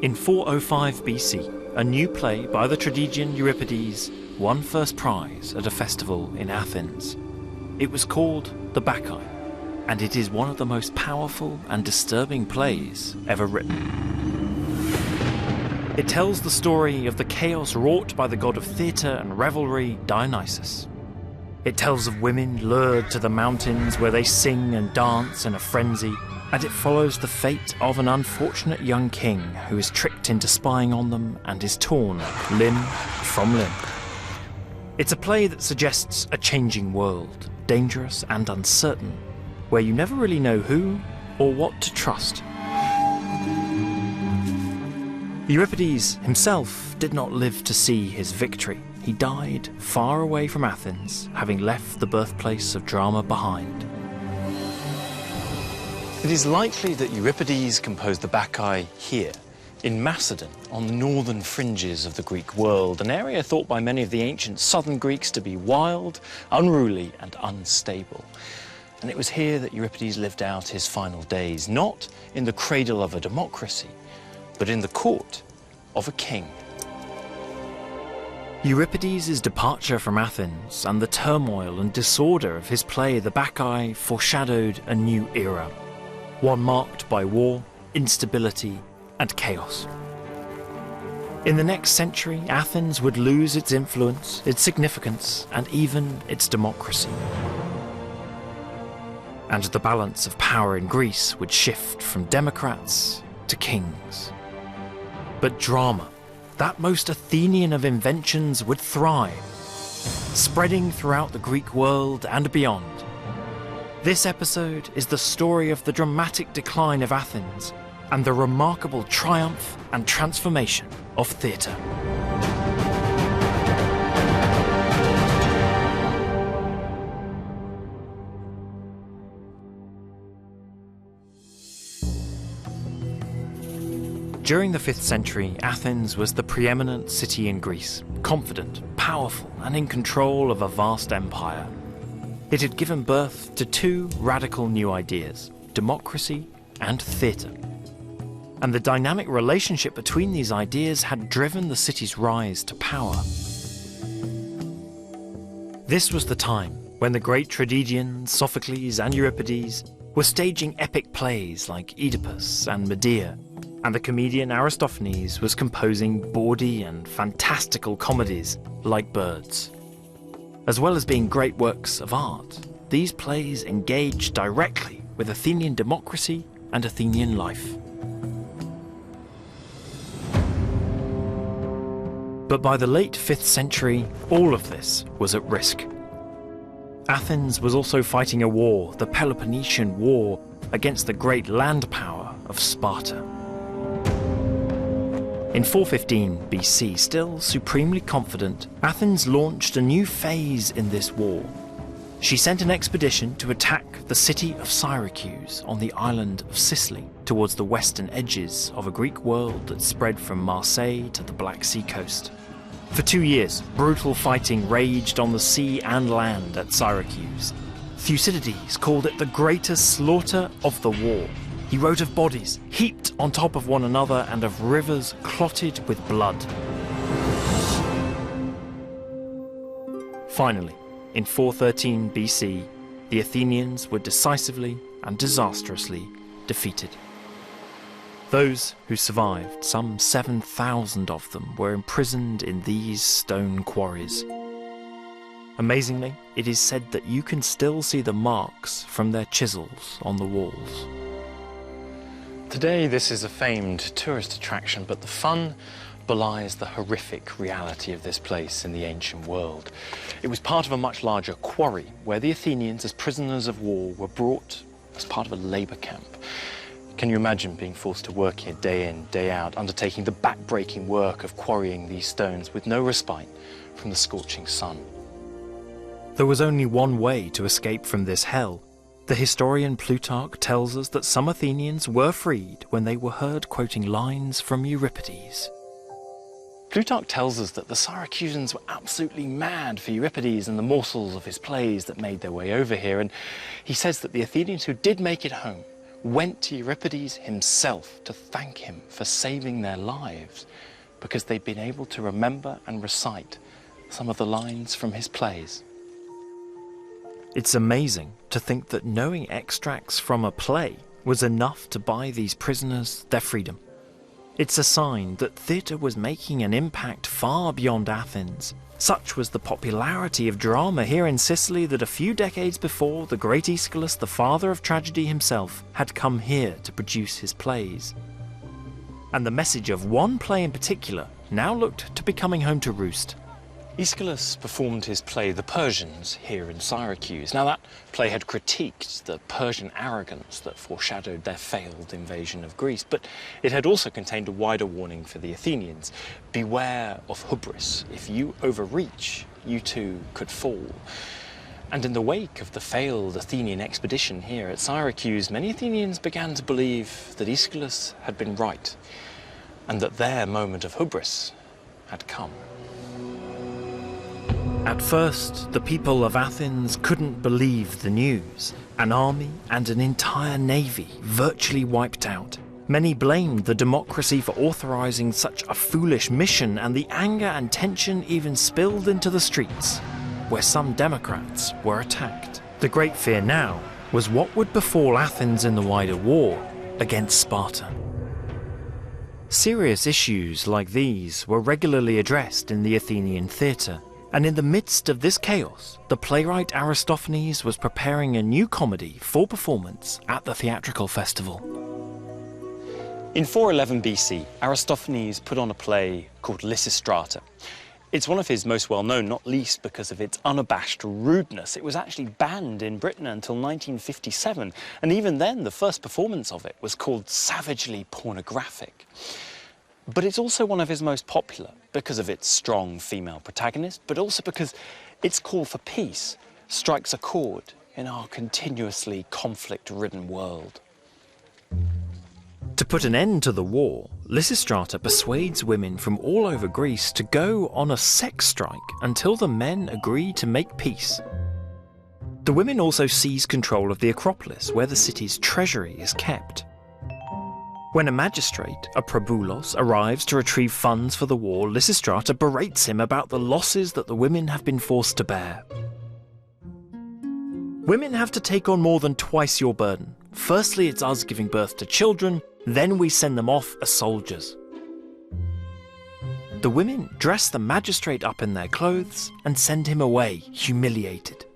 In 405 BC, a new play by the tragedian Euripides won first prize at a festival in Athens. It was called The Bacchae, and it is one of the most powerful and disturbing plays ever written. It tells the story of the chaos wrought by the god of theatre and revelry, Dionysus. It tells of women lured to the mountains where they sing and dance in a frenzy, and it follows the fate of an unfortunate young king who is tricked into spying on them and is torn limb from limb. It's a play that suggests a changing world, dangerous and uncertain, where you never really know who or what to trust. Euripides himself did not live to see his victory. He died far away from Athens, having left the birthplace of drama behind. It is likely that Euripides composed the Bacchae here, in Macedon, on the northern fringes of the Greek world, an area thought by many of the ancient southern Greeks to be wild, unruly, and unstable. And it was here that Euripides lived out his final days, not in the cradle of a democracy, but in the court of a king. Euripides' departure from Athens and the turmoil and disorder of his play The Bacchae foreshadowed a new era, one marked by war, instability, and chaos. In the next century, Athens would lose its influence, its significance, and even its democracy. And the balance of power in Greece would shift from democrats to kings. But drama, that most Athenian of inventions, would thrive, spreading throughout the Greek world and beyond. This episode is the story of the dramatic decline of Athens and the remarkable triumph and transformation of theatre. During the 5th century, Athens was the preeminent city in Greece, confident, powerful, and in control of a vast empire. It had given birth to two radical new ideas, democracy and theatre. And the dynamic relationship between these ideas had driven the city's rise to power. This was the time when the great tragedians Sophocles and Euripides were staging epic plays like Oedipus and Medea, and the comedian Aristophanes was composing bawdy and fantastical comedies like Birds. As well as being great works of art, these plays engaged directly with Athenian democracy and Athenian life. But by the late 5th century, all of this was at risk. Athens was also fighting a war, the Peloponnesian War, against the great land power of Sparta. In 415 BC, still supremely confident, Athens launched a new phase in this war. She sent an expedition to attack the city of Syracuse on the island of Sicily, towards the western edges of a Greek world that spread from Marseille to the Black Sea coast. For 2 years, brutal fighting raged on the sea and land at Syracuse. Thucydides called it the greatest slaughter of the war. He wrote of bodies heaped on top of one another and of rivers clotted with blood. Finally, in 413 BC, the Athenians were decisively and disastrously defeated. Those who survived, some 7,000 of them, were imprisoned in these stone quarries. Amazingly, it is said that you can still see the marks from their chisels on the walls. Today, this is a famed tourist attraction, but the fun belies the horrific reality of this place in the ancient world. It was part of a much larger quarry, where the Athenians, as prisoners of war, were brought as part of a labour camp. Can you imagine being forced to work here day in, day out, undertaking the back-breaking work of quarrying these stones with no respite from the scorching sun? There was only one way to escape from this hell. The historian Plutarch tells us that some Athenians were freed when they were heard quoting lines from Euripides. Plutarch tells us that the Syracusans were absolutely mad for Euripides and the morsels of his plays that made their way over here, and he says that the Athenians who did make it home went to Euripides himself to thank him for saving their lives because they'd been able to remember and recite some of the lines from his plays. It's amazing to think that knowing extracts from a play was enough to buy these prisoners their freedom. It's a sign that theatre was making an impact far beyond Athens. Such was the popularity of drama here in Sicily that a few decades before, the great Aeschylus, the father of tragedy himself, had come here to produce his plays. And the message of one play in particular now looked to be coming home to roost. Aeschylus performed his play The Persians here in Syracuse. Now that play had critiqued the Persian arrogance that foreshadowed their failed invasion of Greece, but it had also contained a wider warning for the Athenians. Beware of hubris. If you overreach, you too could fall. And in the wake of the failed Athenian expedition here at Syracuse, many Athenians began to believe that Aeschylus had been right, and that their moment of hubris had come. At first, the people of Athens couldn't believe the news. An army and an entire navy virtually wiped out. Many blamed the democracy for authorizing such a foolish mission, and the anger and tension even spilled into the streets, where some Democrats were attacked. The great fear now was what would befall Athens in the wider war against Sparta. Serious issues like these were regularly addressed in the Athenian theatre. And in the midst of this chaos, the playwright Aristophanes was preparing a new comedy for performance at the theatrical festival. In 411 BC, Aristophanes put on a play called Lysistrata. It's one of his most well-known, not least because of its unabashed rudeness. It was actually banned in Britain until 1957, and even then the first performance of it was called savagely pornographic. But it's also one of his most popular because of its strong female protagonist, but also because its call for peace strikes a chord in our continuously conflict-ridden world. To put an end to the war, Lysistrata persuades women from all over Greece to go on a sex strike until the men agree to make peace. The women also seize control of the Acropolis, where the city's treasury is kept. When a magistrate, a proboulos, arrives to retrieve funds for the war, Lysistrata berates him about the losses that the women have been forced to bear. Women have to take on more than twice your burden. Firstly, it's us giving birth to children, then we send them off as soldiers. The women dress the magistrate up in their clothes and send him away, humiliated.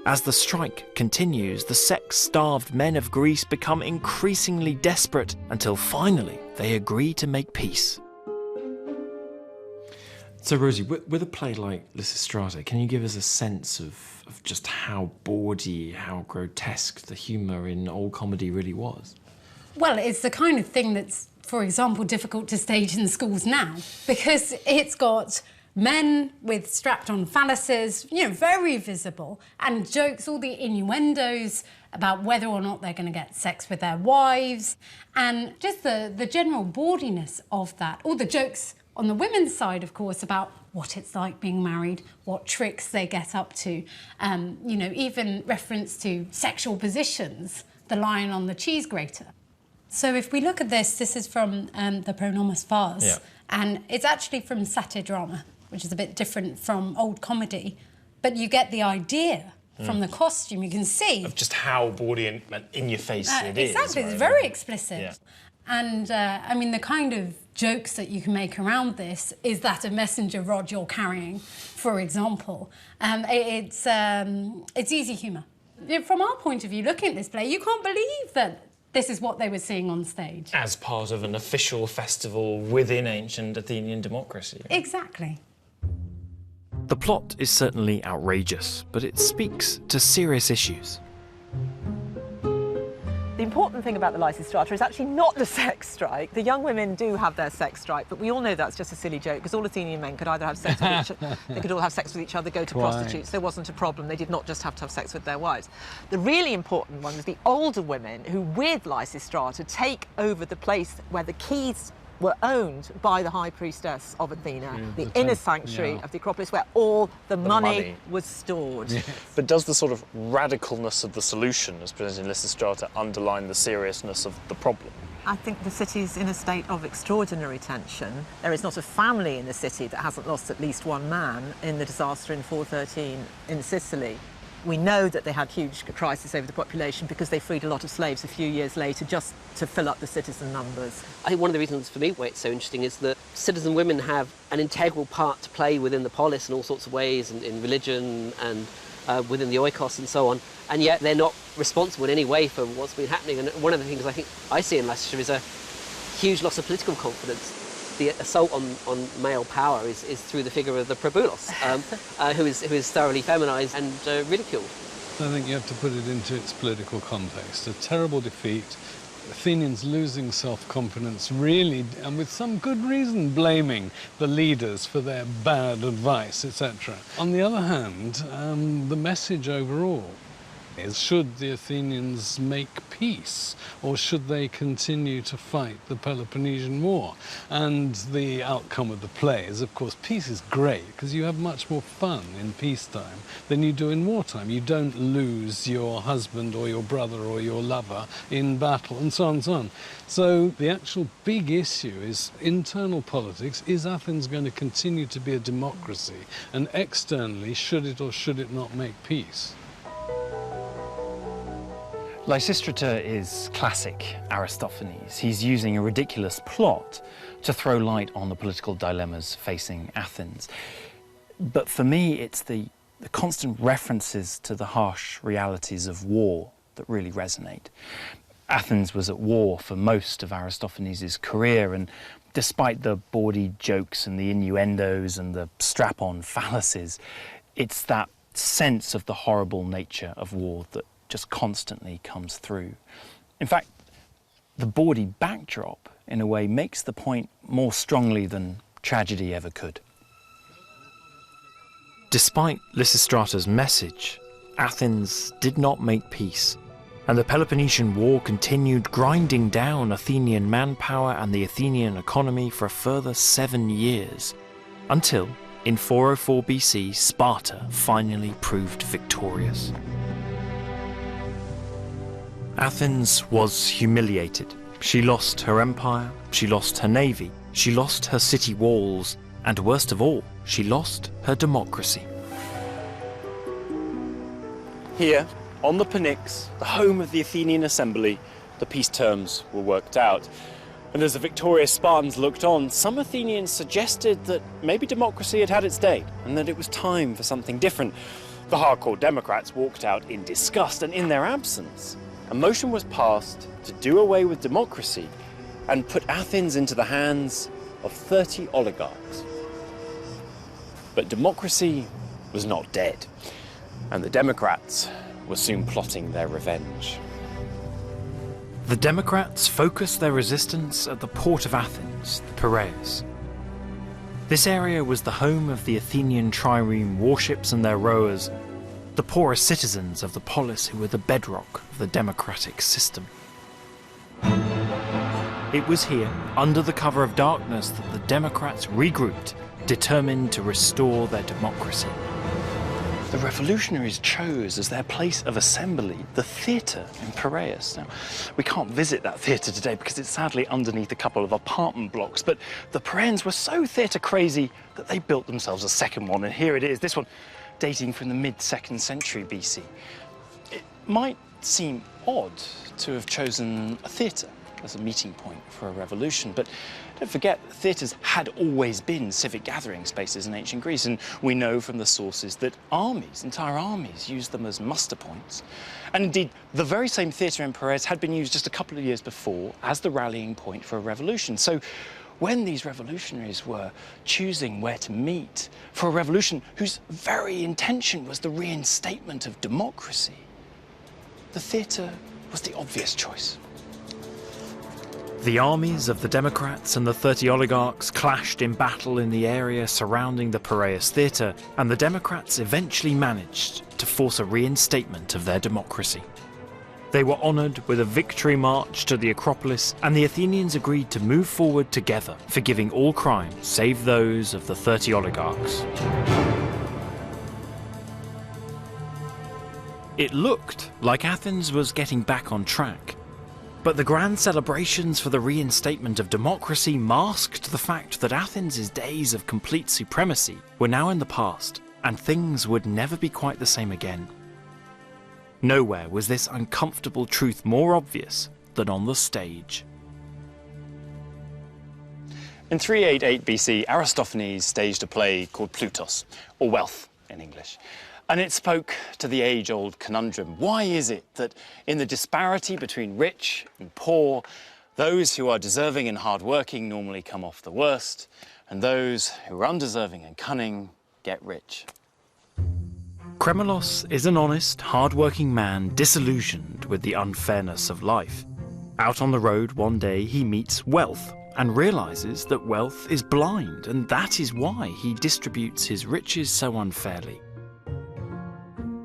As the strike continues, the sex-starved men of Greece become increasingly desperate until finally they agree to make peace. So, Rosie, with a play like Lysistrata, can you give us a sense of just how bawdy, how grotesque the humour in old comedy really was? Well, it's the kind of thing that's, for example, difficult to stage in schools now, because it's got men with strapped-on phalluses, very visible, and jokes, all the innuendos about whether or not they're going to get sex with their wives, and just the general bawdiness of that. All the jokes on the women's side, of course, about what it's like being married, what tricks they get up to, even reference to sexual positions, the lion on the cheese grater. So if we look at this is from the Pronomos Farce, and it's actually from satyr drama, which is a bit different from old comedy, but you get the idea from the costume. You can see of just how bawdy and in your face it is. Exactly, right? It's very explicit. Yeah. And the kind of jokes that you can make around this is that a messenger rod you're carrying, for example. It's easy humour. From our point of view, looking at this play, you can't believe that this is what they were seeing on stage. As part of an official festival within ancient Athenian democracy. Exactly. The plot is certainly outrageous, but it speaks to serious issues. The important thing about the Lysistrata is actually not the sex strike. The young women do have their sex strike, but we all know that's just a silly joke, because all Athenian men could either have sex with each other, they could all have sex with each other, go to prostitutes. There wasn't a problem. They did not just have to have sex with their wives. The really important one is the older women who, with Lysistrata, take over the place where the keys were owned by the high priestess of Athena, Yeah, the inner sanctuary of the Acropolis, where all the money was stored. Yes. But does the sort of radicalness of the solution, as presented in Lysistrata, underline the seriousness of the problem? I think the city's in a state of extraordinary tension. There is not a family in the city that hasn't lost at least one man in the disaster in 413 in Sicily. We know that they had huge crisis over the population because they freed a lot of slaves a few years later just to fill up the citizen numbers. I think one of the reasons for me why it's so interesting is that citizen women have an integral part to play within the polis in all sorts of ways, in religion and within the oikos and so on, and yet they're not responsible in any way for what's been happening. And one of the things I think I see in Leicestershire is a huge loss of political confidence. The assault on male power is through the figure of the Probulos, who is thoroughly feminised and ridiculed. I think you have to put it into its political context. A terrible defeat, Athenians losing self-confidence, really, and with some good reason, blaming the leaders for their bad advice, etc. On the other hand, the message overall is, should the Athenians make peace, or should they continue to fight the Peloponnesian War? And the outcome of the play is, of course, peace is great because you have much more fun in peacetime than you do in wartime. You don't lose your husband or your brother or your lover in battle, and so on and so on. So the actual big issue is internal politics. Is Athens going to continue to be a democracy? And externally, should it or should it not make peace? Lysistrata is classic Aristophanes. He's using a ridiculous plot to throw light on the political dilemmas facing Athens. But for me, it's the constant references to the harsh realities of war that really resonate. Athens was at war for most of Aristophanes' career, and despite the bawdy jokes and the innuendos and the strap-on fallacies, it's that sense of the horrible nature of war that just constantly comes through. In fact, the bawdy backdrop, in a way, makes the point more strongly than tragedy ever could. Despite Lysistrata's message, Athens did not make peace, and the Peloponnesian War continued grinding down Athenian manpower and the Athenian economy for a further 7 years, until, in 404 BC, Sparta finally proved victorious. Athens was humiliated. She lost her empire, she lost her navy, she lost her city walls, and worst of all, she lost her democracy. Here, on the Pnyx, the home of the Athenian assembly, the peace terms were worked out. And as the victorious Spartans looked on, some Athenians suggested that maybe democracy had had its day, and that it was time for something different. The hardcore Democrats walked out in disgust, and in their absence, a motion was passed to do away with democracy and put Athens into the hands of 30 oligarchs. But democracy was not dead, and the Democrats were soon plotting their revenge. The Democrats focused their resistance at the port of Athens, the Piraeus. This area was the home of the Athenian trireme warships and their rowers, the poorest citizens of the polis who were the bedrock of the democratic system. It was here, under the cover of darkness, that the Democrats regrouped, determined to restore their democracy. The revolutionaries chose as their place of assembly the theatre in Piraeus. Now, we can't visit that theatre today because it's sadly underneath a couple of apartment blocks, but the Piraeans were so theatre crazy that they built themselves a second one, and here it is, this one dating from the mid-2nd century BC. It might seem odd to have chosen a theatre as a meeting point for a revolution, but don't forget, theatres had always been civic gathering spaces in ancient Greece, and we know from the sources that armies, entire armies, used them as muster points. And indeed, the very same theatre in Piraeus had been used just a couple of years before as the rallying point for a revolution. So when these revolutionaries were choosing where to meet for a revolution whose very intention was the reinstatement of democracy, the theatre was the obvious choice. The armies of the Democrats and the 30 oligarchs clashed in battle in the area surrounding the Piraeus theatre, and the Democrats eventually managed to force a reinstatement of their democracy. They were honoured with a victory march to the Acropolis, and the Athenians agreed to move forward together, forgiving all crimes save those of the 30 oligarchs. It looked like Athens was getting back on track, but the grand celebrations for the reinstatement of democracy masked the fact that Athens' days of complete supremacy were now in the past, and things would never be quite the same again. Nowhere was this uncomfortable truth more obvious than on the stage. In 388 BC, Aristophanes staged a play called Plutos, or Wealth in English. And it spoke to the age-old conundrum. Why is it that in the disparity between rich and poor, those who are deserving and hard-working normally come off the worst, and those who are undeserving and cunning get rich? Kremelos is an honest, hard-working man disillusioned with the unfairness of life. Out on the road one day he meets Wealth and realises that Wealth is blind, and that is why he distributes his riches so unfairly.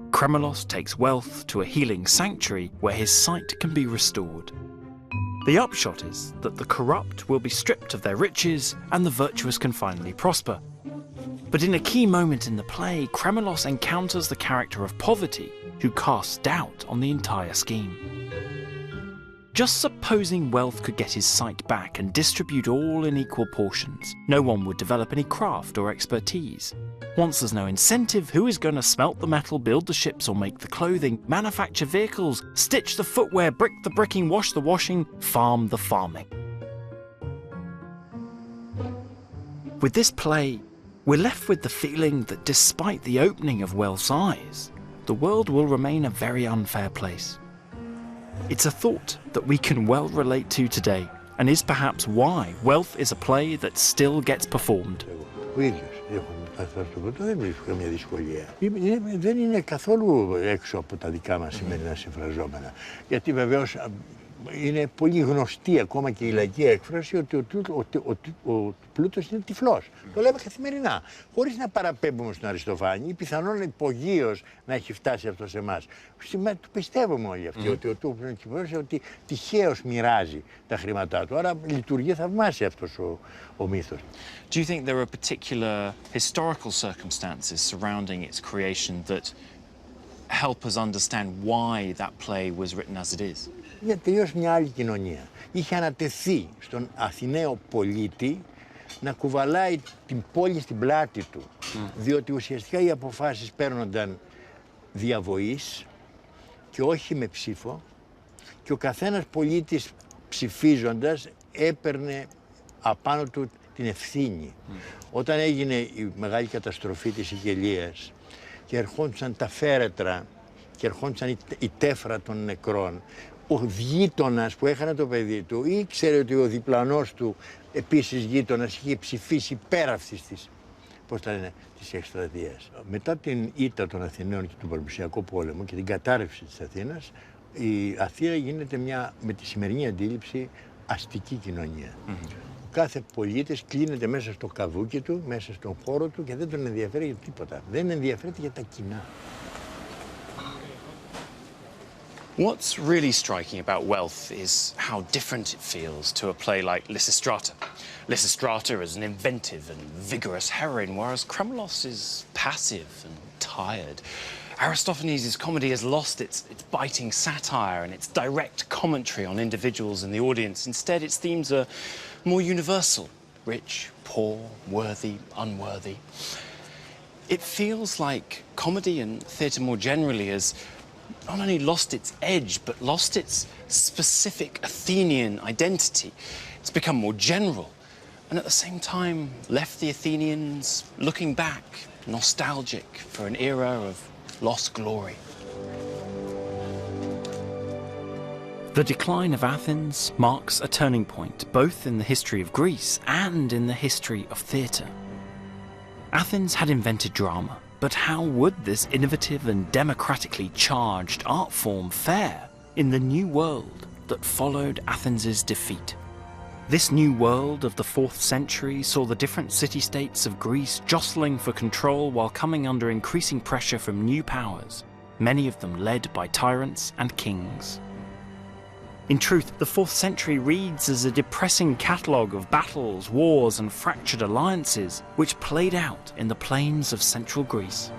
Kremelos takes Wealth to a healing sanctuary where his sight can be restored. The upshot is that the corrupt will be stripped of their riches and the virtuous can finally prosper. But in a key moment in the play, Kremelos encounters the character of Poverty, who casts doubt on the entire scheme. Just supposing Wealth could get his sight back and distribute all in equal portions, no one would develop any craft or expertise. Once there's no incentive, who is going to smelt the metal, build the ships or make the clothing, manufacture vehicles, stitch the footwear, brick the bricking, wash the washing, farm the farming? With this play, we're left with the feeling that despite the opening of Wealth's eyes, the world will remain a very unfair place. It's a thought that we can well relate to today, and is perhaps why Wealth is a play that still gets performed. Δεν βρίσκω καμία δυσκολία. Δεν είναι καθόλου έξω από τα δικά μας σημερινά συμφραζόμενα. Γιατί βεβαίως είναι πολύ γνωστή ακόμα και η λαϊκή έκφραση ότι ο πλούτος είναι τυφλός. Το λέμε καθημερινά. Χωρίς να παραπέμπουμε στον Αριστοφάνη, ή πιθανόν υπογείως να έχει φτάσει αυτό σε εμάς. Το πιστεύουμε όλοι αυτοί, ότι τυχαίως μοιράζει τα χρήματά του. Άρα λειτουργεί θαυμάσια αυτός ο μύθος. Do you think there are particular historical circumstances surrounding its creation that help us understand why that play was written as it is? Για τελείως μια άλλη κοινωνία. Είχε ανατεθεί στον Αθηναίο πολίτη να κουβαλάει την πόλη στην πλάτη του, διότι ουσιαστικά οι αποφάσεις παίρνονταν διαβοής και όχι με ψήφο και ο καθένας πολίτης ψηφίζοντας έπαιρνε απάνω του την ευθύνη. Όταν έγινε η μεγάλη καταστροφή της Σικελίας και ερχόντουσαν τα φέρετρα και ερχόντουσαν η τέφρα των νεκρών, ο γείτονας που έχανε το παιδί του ήξερε ότι ο διπλανός του επίσης γείτονας είχε ψηφίσει πέρα αυτής της εκστρατείας. Μετά την ήττα των Αθηναίων και του Πελοποννησιακό πόλεμο και την κατάρρευση της Αθήνας, η Αθήνα γίνεται με τη σημερινή αντίληψη αστική κοινωνία. Ο κάθε πολίτης κλείνεται μέσα στο καβούκι του, μέσα στον χώρο του και δεν τον ενδιαφέρει για τίποτα. Δεν ενδιαφέρεται για τα κοινά. What's really striking about Wealth is how different it feels to a play like Lysistrata. Lysistrata is an inventive and vigorous heroine, whereas Kremelos is passive and tired. Aristophanes' comedy has lost its biting satire and its direct commentary on individuals in the audience. Instead, its themes are more universal: rich, poor, worthy, unworthy. It feels like comedy and theatre more generally has not only lost its edge, but lost its specific Athenian identity. It's become more general, and at the same time left the Athenians looking back, nostalgic for an era of lost glory. The decline of Athens marks a turning point both in the history of Greece and in the history of theatre. Athens had invented drama, but how would this innovative and democratically charged art form fare in the new world that followed Athens' defeat? This new world of the 4th century saw the different city-states of Greece jostling for control while coming under increasing pressure from new powers, many of them led by tyrants and kings. In truth, the 4th century reads as a depressing catalogue of battles, wars and fractured alliances which played out in the plains of central Greece.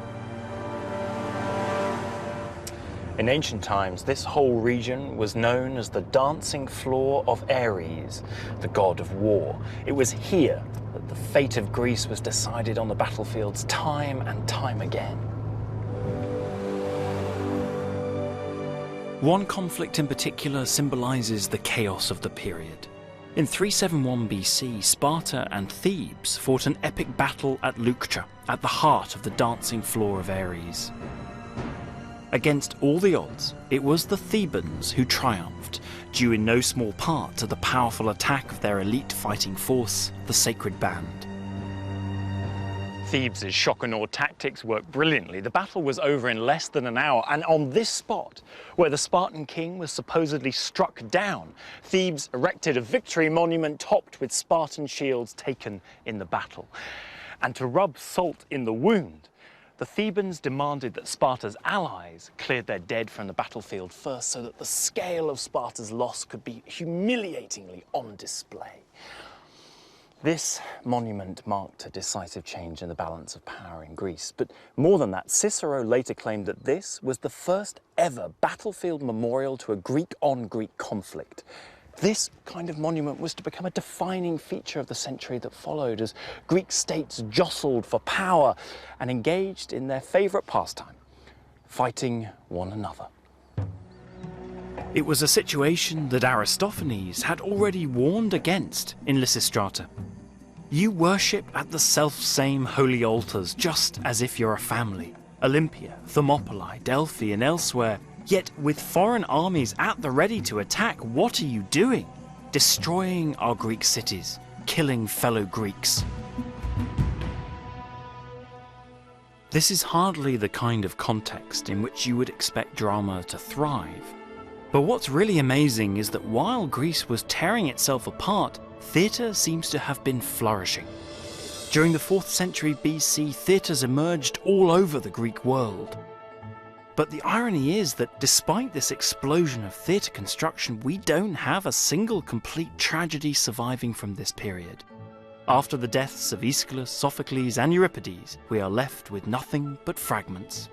In ancient times, this whole region was known as the dancing floor of Ares, the god of war. It was here that the fate of Greece was decided on the battlefields time and time again. One conflict in particular symbolises the chaos of the period. In 371 BC, Sparta and Thebes fought an epic battle at Leuctra, at the heart of the dancing floor of Ares. Against all the odds, it was the Thebans who triumphed, due in no small part to the powerful attack of their elite fighting force, the Sacred Band. Thebes' shock and awe tactics worked brilliantly. The battle was over in less than an hour, and on this spot, where the Spartan king was supposedly struck down, Thebes erected a victory monument topped with Spartan shields taken in the battle. And to rub salt in the wound, the Thebans demanded that Sparta's allies cleared their dead from the battlefield first so that the scale of Sparta's loss could be humiliatingly on display. This monument marked a decisive change in the balance of power in Greece. But more than that, Cicero later claimed that this was the first ever battlefield memorial to a Greek-on-Greek conflict. This kind of monument was to become a defining feature of the century that followed as Greek states jostled for power and engaged in their favourite pastime, fighting one another. It was a situation that Aristophanes had already warned against in Lysistrata. You worship at the self-same holy altars just as if you're a family. Olympia, Thermopylae, Delphi and elsewhere. Yet with foreign armies at the ready to attack, what are you doing? Destroying our Greek cities, killing fellow Greeks. This is hardly the kind of context in which you would expect drama to thrive. But what's really amazing is that while Greece was tearing itself apart, theatre seems to have been flourishing. During the 4th century BC, theatres emerged all over the Greek world. But the irony is that despite this explosion of theatre construction, we don't have a single complete tragedy surviving from this period. After the deaths of Aeschylus, Sophocles and Euripides, we are left with nothing but fragments.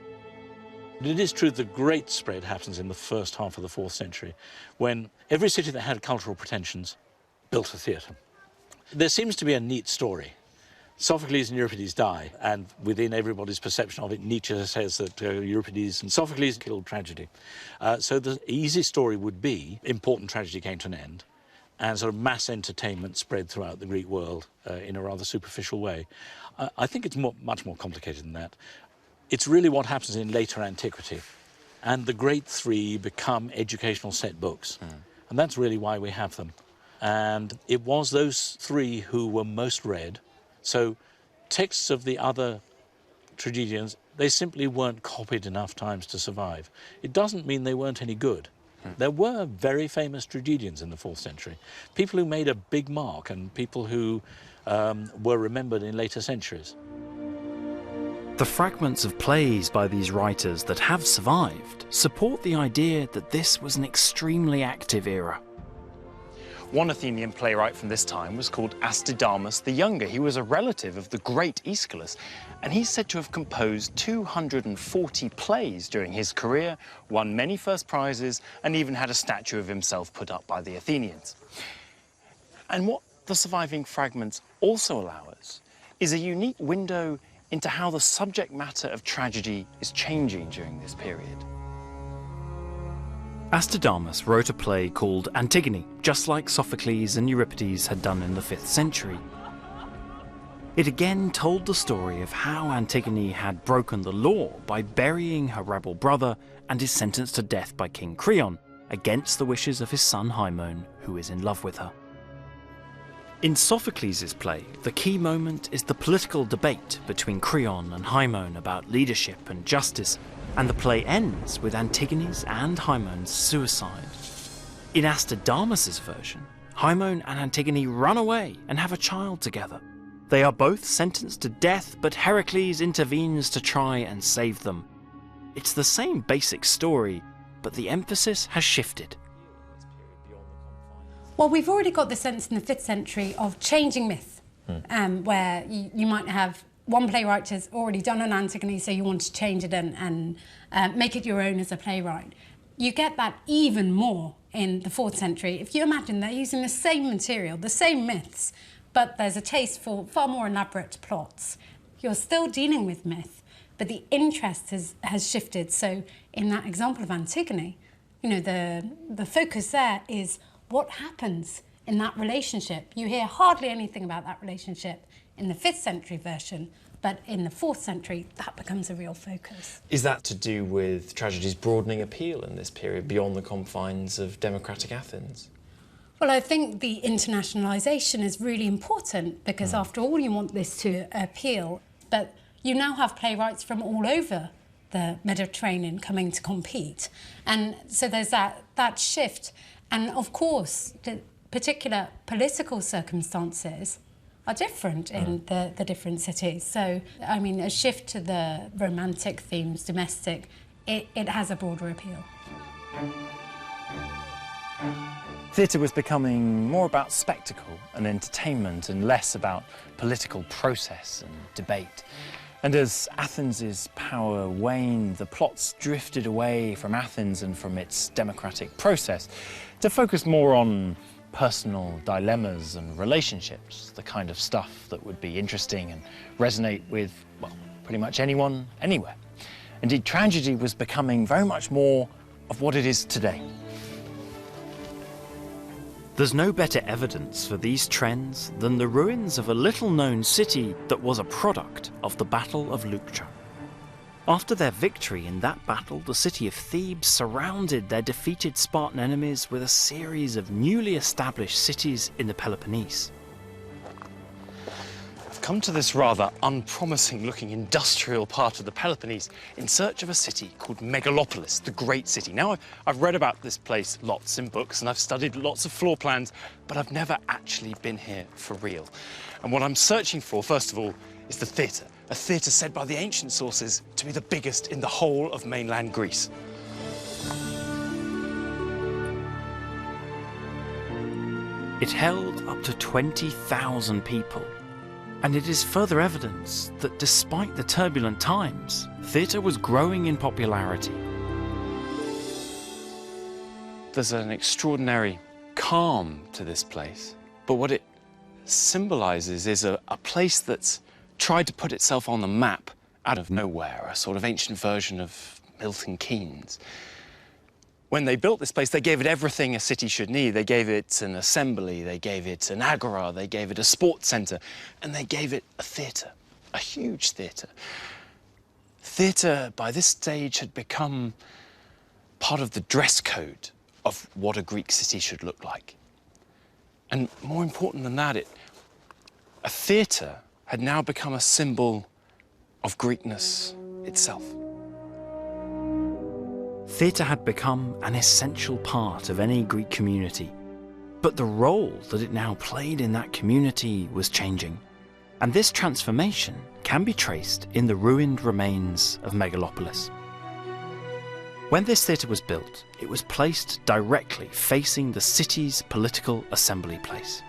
It is true the great spread happens in the first half of the 4th century, when every city that had cultural pretensions built a theatre. There seems to be a neat story. Sophocles and Euripides die, and within everybody's perception of it, Nietzsche says that Euripides and Sophocles killed tragedy. So the easy story would be important tragedy came to an end, and sort of mass entertainment spread throughout the Greek world in a rather superficial way. I think it's much more complicated than that. It's really what happens in later antiquity, and the great three become educational set books, and that's really why we have them. And it was those three who were most read. So texts of the other tragedians, they simply weren't copied enough times to survive. It doesn't mean they weren't any good. There were very famous tragedians in the 4th century, people who made a big mark and people who were remembered in later centuries. The fragments of plays by these writers that have survived support the idea that this was an extremely active era. One Athenian playwright from this time was called Astydamas the Younger. He was a relative of the great Aeschylus, and he's said to have composed 240 plays during his career, won many first prizes, and even had a statue of himself put up by the Athenians. And what the surviving fragments also allow us is a unique window into how the subject matter of tragedy is changing during this period. Astydamas wrote a play called Antigone, just like Sophocles and Euripides had done in the 5th century. It again told the story of how Antigone had broken the law by burying her rebel brother and is sentenced to death by King Creon, against the wishes of his son Haemon, who is in love with her. In Sophocles' play, the key moment is the political debate between Creon and Haemon about leadership and justice, and the play ends with Antigone's and Haemon's suicide. In Astydamas' version, Haemon and Antigone run away and have a child together. They are both sentenced to death, but Heracles intervenes to try and save them. It's the same basic story, but the emphasis has shifted. Well, we've already got the sense in the 5th century of changing myth, where you might have one playwright has already done an Antigone, so you want to change it and make it your own as a playwright. You get that even more in the 4th century. If you imagine they're using the same material, the same myths, but there's a taste for far more elaborate plots. You're still dealing with myth, but the interest has shifted. So in that example of Antigone, you know, the focus there is what happens in that relationship. You hear hardly anything about that relationship in the 5th century version, but in the 4th century, that becomes a real focus. Is that to do with tragedy's broadening appeal in this period beyond the confines of democratic Athens? Well, I think the internationalisation is really important because after all, you want this to appeal, but you now have playwrights from all over the Mediterranean coming to compete. And so there's that shift. And of course, the particular political circumstances are different in the different cities. So, I mean, a shift to the romantic themes, domestic, it has a broader appeal. Theatre was becoming more about spectacle and entertainment and less about political process and debate. And as Athens' power waned, the plots drifted away from Athens and from its democratic process to focus more on personal dilemmas and relationships, the kind of stuff that would be interesting and resonate with, well, pretty much anyone, anywhere. Indeed, tragedy was becoming very much more of what it is today. There's no better evidence for these trends than the ruins of a little-known city that was a product of the Battle of Leuctra. After their victory in that battle, the city of Thebes surrounded their defeated Spartan enemies with a series of newly established cities in the Peloponnese. I've come to this rather unpromising-looking industrial part of the Peloponnese in search of a city called Megalopolis, the Great City. Now, I've read about this place lots in books and I've studied lots of floor plans, but I've never actually been here for real. And what I'm searching for, first of all, is the theatre. A theatre said by the ancient sources to be the biggest in the whole of mainland Greece. It held up to 20,000 people, and it is further evidence that despite the turbulent times, theatre was growing in popularity. There's an extraordinary calm to this place, but what it symbolises is a place that's tried to put itself on the map out of nowhere, a sort of ancient version of Milton Keynes. When they built this place, they gave it everything a city should need. They gave it an assembly, they gave it an agora, they gave it a sports centre, and they gave it a theatre, a huge theatre. Theatre, by this stage, had become part of the dress code of what a Greek city should look like. And more important than that, a theatre had now become a symbol of Greekness itself. Theatre had become an essential part of any Greek community, but the role that it now played in that community was changing. And this transformation can be traced in the ruined remains of Megalopolis. When this theatre was built, it was placed directly facing the city's political assembly place.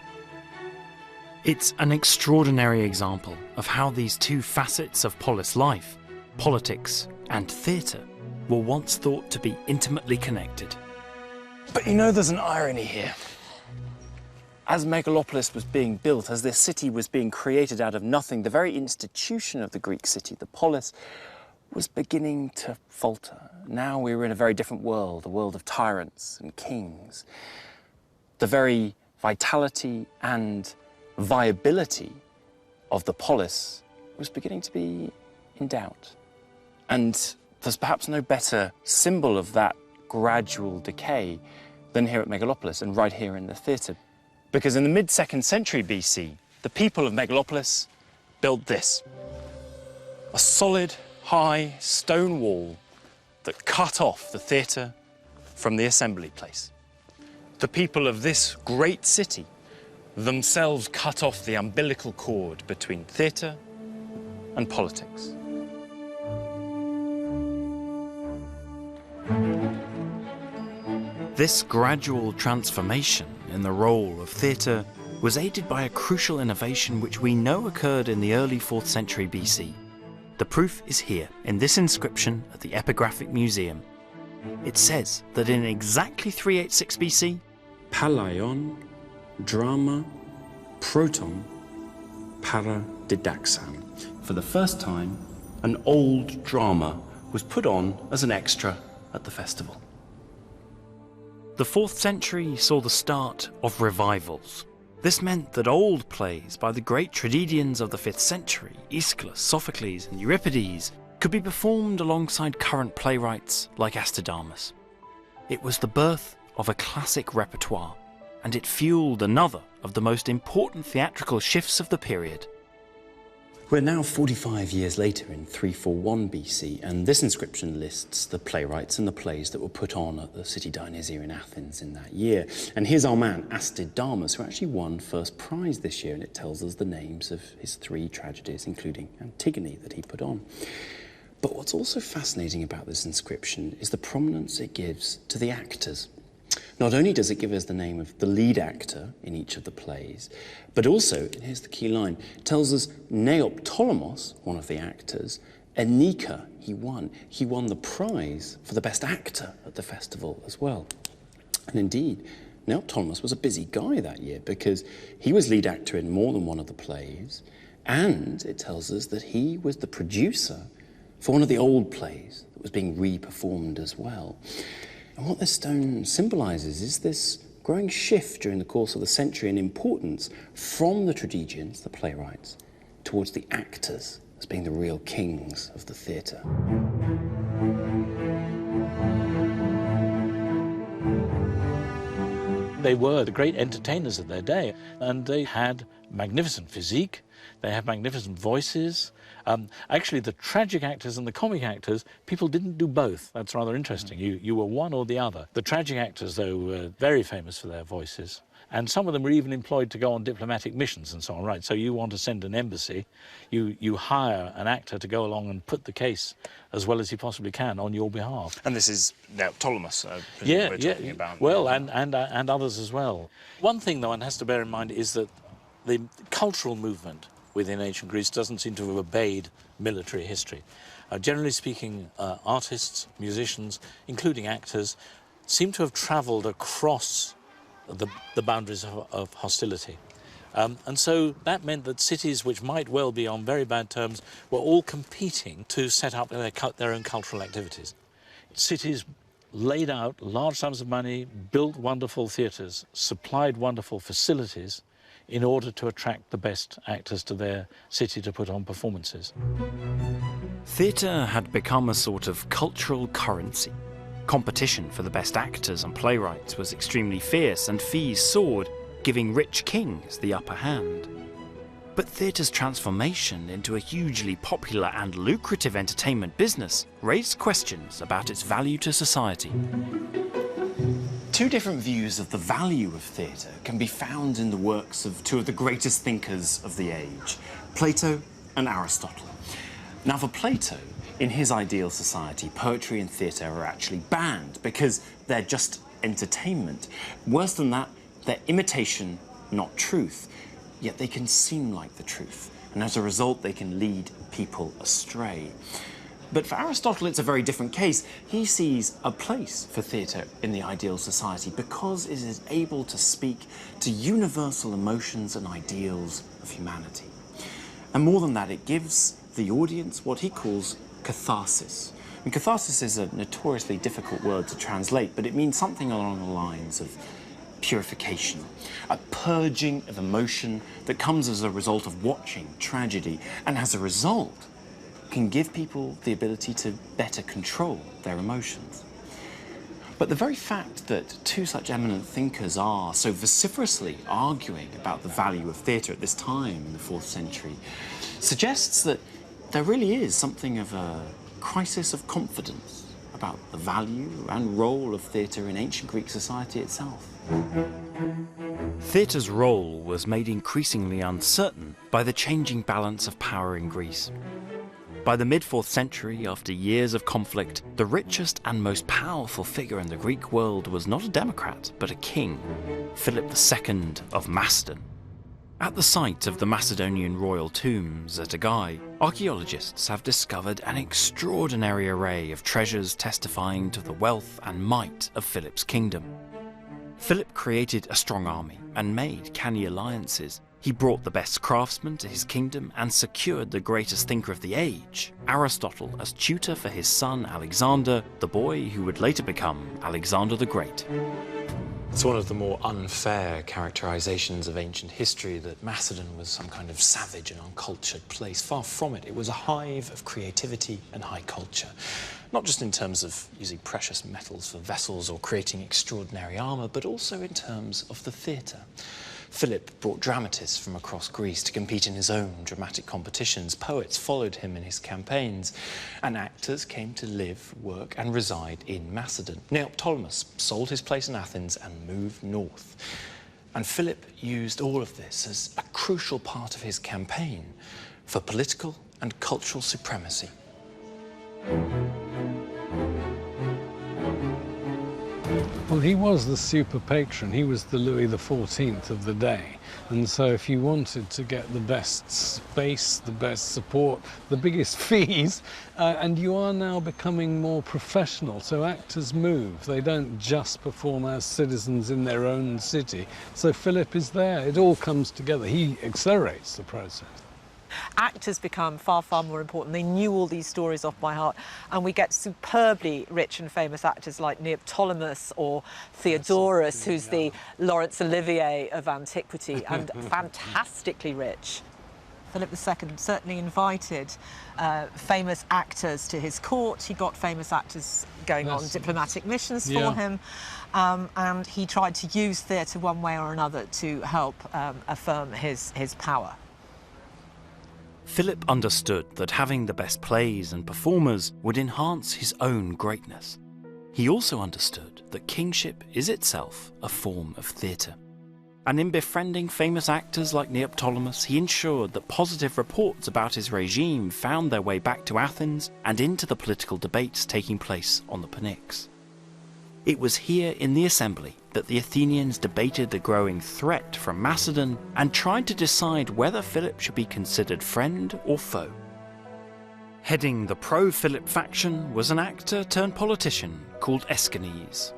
It's an extraordinary example of how these two facets of polis life, politics and theatre, were once thought to be intimately connected. But you know, there's an irony here. As Megalopolis was being built, as this city was being created out of nothing, the very institution of the Greek city, the polis, was beginning to falter. Now we were in a very different world, a world of tyrants and kings. The very vitality and viability of the polis was beginning to be in doubt. And there's perhaps no better symbol of that gradual decay than here at Megalopolis and right here in the theatre. Because in the mid-2nd century BC, the people of Megalopolis built this. A solid, high stone wall that cut off the theatre from the assembly place. The people of this great city themselves cut off the umbilical cord between theatre and politics. This gradual transformation in the role of theatre was aided by a crucial innovation which we know occurred in the early 4th century BC. The proof is here, in this inscription at the Epigraphic Museum. It says that in exactly 386 BC, Palaion, drama, proton, para didaxan. For the first time, an old drama was put on as an extra at the festival. the 4th century saw the start of revivals. This meant that old plays by the great tragedians of the 5th century, Aeschylus, Sophocles and Euripides, could be performed alongside current playwrights like Astydamas. It was the birth of a classic repertoire, and it fueled another of the most important theatrical shifts of the period. We're now 45 years later in 341 BC, and this inscription lists the playwrights and the plays that were put on at the city Dionysia in Athens in that year. And here's our man, Astydamas, who actually won first prize this year, and it tells us the names of his 3 tragedies, including Antigone, that he put on. But what's also fascinating about this inscription is the prominence it gives to the actors. Not only does it give us the name of the lead actor in each of the plays, but also, and here's the key line, it tells us Neoptolemus, one of the actors, Enika, he won. He won the prize for the best actor at the festival as well. And indeed, Neoptolemus was a busy guy that year because he was lead actor in more than one of the plays, and it tells us that he was the producer for one of the old plays that was being re-performed as well. And what this stone symbolises is this growing shift during the course of the century in importance from the tragedians, the playwrights, towards the actors as being the real kings of the theatre. They were the great entertainers of their day, and they had magnificent physique, they had magnificent voices. Actually, the tragic actors and the comic actors, people didn't do both. That's rather interesting. You were one or the other. The tragic actors, though, were very famous for their voices, and some of them were even employed to go on diplomatic missions and so on, right? So you want to send an embassy, you hire an actor to go along and put the case as well as he possibly can on your behalf. And this is Neoptolemus, we're talking about. Well, and others as well. One thing, though, one has to bear in mind is that the cultural movement within ancient Greece doesn't seem to have obeyed military history. Generally speaking, artists, musicians, including actors, seem to have travelled across the boundaries of hostility. And so that meant that cities which might well be on very bad terms were all competing to set up their own cultural activities. Cities laid out large sums of money, built wonderful theatres, supplied wonderful facilities in order to attract the best actors to their city to put on performances. Theatre had become a sort of cultural currency. Competition for the best actors and playwrights was extremely fierce, and fees soared, giving rich kings the upper hand. But theatre's transformation into a hugely popular and lucrative entertainment business raised questions about its value to society. 2 different views of the value of theatre can be found in the works of 2 of the greatest thinkers of the age, Plato and Aristotle. Now, for Plato, in his ideal society, poetry and theatre are actually banned because they're just entertainment. Worse than that, they're imitation, not truth, yet they can seem like the truth, and as a result, they can lead people astray. But for Aristotle, it's a very different case. He sees a place for theatre in the ideal society because it is able to speak to universal emotions and ideals of humanity. And more than that, it gives the audience what he calls catharsis. And catharsis is a notoriously difficult word to translate, but it means something along the lines of purification, a purging of emotion that comes as a result of watching tragedy, and as a result, can give people the ability to better control their emotions. But the very fact that 2 such eminent thinkers are so vociferously arguing about the value of theatre at this time in the 4th century suggests that there really is something of a crisis of confidence about the value and role of theatre in ancient Greek society itself. Theatre's role was made increasingly uncertain by the changing balance of power in Greece. By the mid-4th century, after years of conflict, the richest and most powerful figure in the Greek world was not a democrat, but a king, Philip II of Macedon. At the site of the Macedonian royal tombs at Agai, archaeologists have discovered an extraordinary array of treasures testifying to the wealth and might of Philip's kingdom. Philip created a strong army and made canny alliances. He brought the best craftsmen to his kingdom and secured the greatest thinker of the age, Aristotle, as tutor for his son Alexander, the boy who would later become Alexander the Great. It's one of the more unfair characterizations of ancient history that Macedon was some kind of savage and uncultured place. Far from it. It was a hive of creativity and high culture. Not just in terms of using precious metals for vessels or creating extraordinary armour, but also in terms of the theatre. Philip brought dramatists from across Greece to compete in his own dramatic competitions. Poets followed him in his campaigns, and actors came to live, work and reside in Macedon. Neoptolemus sold his place in Athens and moved north. And Philip used all of this as a crucial part of his campaign for political and cultural supremacy. Well, he was the super patron. He was the Louis XIV of the day. And so if you wanted to get the best space, the best support, the biggest fees, and you are now becoming more professional, so actors move. They don't just perform as citizens in their own city. So Philip is there. It all comes together. He accelerates the process. Actors become far, far more important. They knew all these stories off by heart, and we get superbly rich and famous actors like Neoptolemus or Theodorus, who's the Laurence Olivier of antiquity, and fantastically rich. Philip II certainly invited famous actors to his court. He got famous actors going on diplomatic missions for him, and he tried to use theatre one way or another to help affirm his power. Philip understood that having the best plays and performers would enhance his own greatness. He also understood that kingship is itself a form of theatre. And in befriending famous actors like Neoptolemus, he ensured that positive reports about his regime found their way back to Athens and into the political debates taking place on the Pnyx. It was here in the assembly that the Athenians debated the growing threat from Macedon and tried to decide whether Philip should be considered friend or foe. Heading the pro-Philip faction was an actor turned politician called Aeschines.